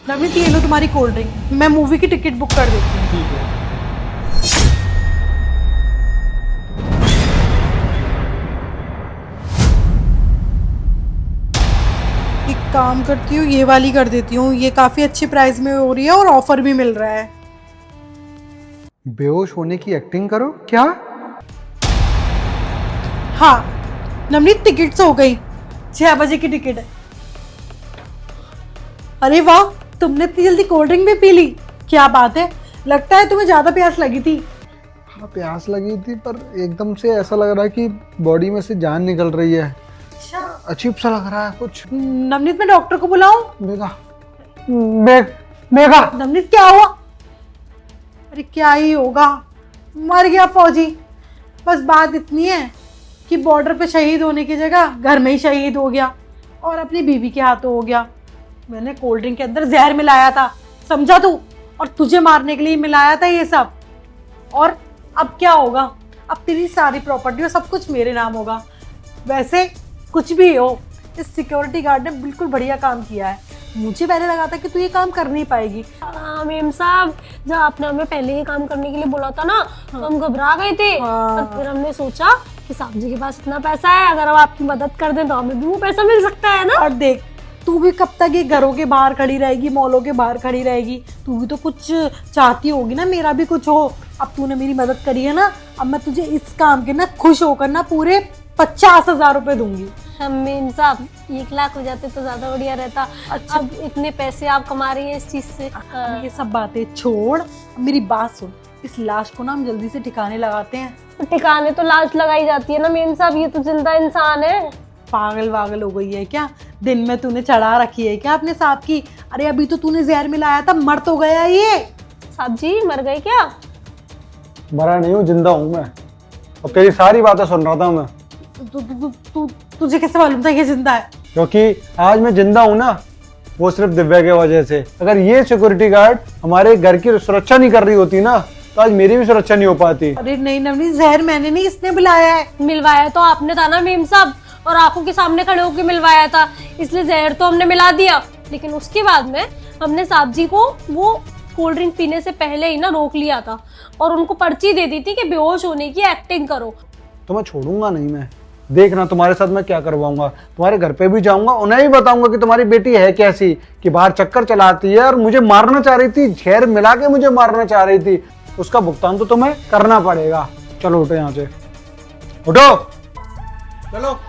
नवनीत ये लो तुम्हारी cold drink, मैं मूवी की टिकट बुक कर देती हूँ। ठीक है। एक काम करती हूँ, ये वाली कर देती हूँ, ये काफी अच्छे प्राइस में हो रही है और ऑफर भी मिल रहा है। बेहोश होने की एक्टिंग करो क्या? हाँ नवनीत टिकट्स हो गई, 6 बजे की टिकट है। अरे वाह, तुमने इतनी जल्दी कोल्ड ड्रिंक भी पी ली, क्या बात है, लगता है तुम्हें ज्यादा प्यास लगी थी। हाँ प्यास लगी थी, पर एकदम से ऐसा लग रहा है कि बॉडी में से जान निकल रही है। अच्छा अजीब सा लग रहा है कुछ। नवनीत मैं डॉक्टर को बुलाऊं? मेघा मेघा नवनीत क्या हुआ? अरे क्या ही होगा, मर गया फौजी। बस बात इतनी है कि बॉर्डर पे शहीद होने की जगह घर में ही शहीद हो गया और अपनी बीवी के हाथों हो गया। मैंने कोल्ड ड्रिंक के अंदर जहर मिलाया था, समझा तू, और तुझे मारने के लिए मिलाया था ये सब। और अब क्या होगा, अब तेरी सारी प्रॉपर्टी और सब कुछ मेरे नाम होगा। वैसे कुछ भी हो, इस सिक्योरिटी गार्ड ने बिल्कुल बढ़िया काम किया है। मुझे पहले लगा था कि तू ये काम कर नहीं पाएगी। हाँ मेम साहब, जब आपने हमें पहले ये काम करने के लिए बोला था ना, तो हम घबरा गए थे। और फिर हमने सोचा कि साहब जी के पास इतना पैसा है, अगर हम आपकी मदद कर दें तो हमें भी वो पैसा मिल सकता है ना। और देख, तू भी कब तक ये घरों के बाहर खड़ी रहेगी, मॉलों के बाहर खड़ी रहेगी? तू भी तो कुछ चाहती होगी ना, मेरा भी कुछ हो। अब तूने मेरी मदद करी है ना, अब मैं तुझे इस काम के ना खुश होकर ना पूरे 50,000 रुपए दूंगी। मेम साहब 1 लाख हो जाते तो ज्यादा बढ़िया रहता। अच्छा। अब इतने पैसे आप कमा रही हैं इस चीज से। अब ये सब बातें छोड़, अब मेरी बात सुन। इस लाश को ना हम जल्दी से ठिकाने लगाते हैं। ठिकाने तो लाश लगाई जाती है ना मेम साहब, ये तो जिंदा इंसान है। पागल वागल हो गई है क्या? दिन में तूने चढ़ा रखी है क्या अपने सांप की? अरे अभी तो तूने जहर मिलाया था, मर तो गया ये। साहब जी मर गए क्या? मरा नहीं हूँ, जिंदा हूँ मैं। और तेरी सारी बातें सुन रहा था मैं। तुझे कैसे मालूम था ये जिंदा है? क्योंकि आज मैं जिंदा हूँ ना, वो सिर्फ दिव्या के वजह से। अगर ये सिक्योरिटी गार्ड हमारे घर की सुरक्षा नहीं कर रही होती ना, तो आज मेरी भी सुरक्षा नहीं हो पाती। अरे नहीं नवनीत, जहर मैंने नहीं, इसने मिलाया है। मिलवाया तो आपने था ना मेम साहब, और आंखों के सामने खड़े होकर मिलवाया था, इसलिए जहर तो हमने मिला दिया। लेकिन उसके बाद में हमने साहब जी को वो कोल्ड ड्रिंक पीने से पहले ही ना रोक लिया था और उनको पर्ची दे दी थी कि बेहोश होने की एक्टिंग करो। तो मैं छोड़ूंगा नहीं। मैं देखना तुम्हारे साथ मैं क्या करवाऊंगा। तुम्हारे घर पे भी जाऊंगा, उन्हें भी बताऊंगा कि तुम्हारी बेटी है कैसी, कि बाहर चक्कर चलाती है और मुझे मारना चाह रही थी, जहर मिला के मुझे मारना चाह रही थी। उसका भुगतान तो तुम्हें करना पड़ेगा। चलो उठो यहाँ से, उठो, चलो।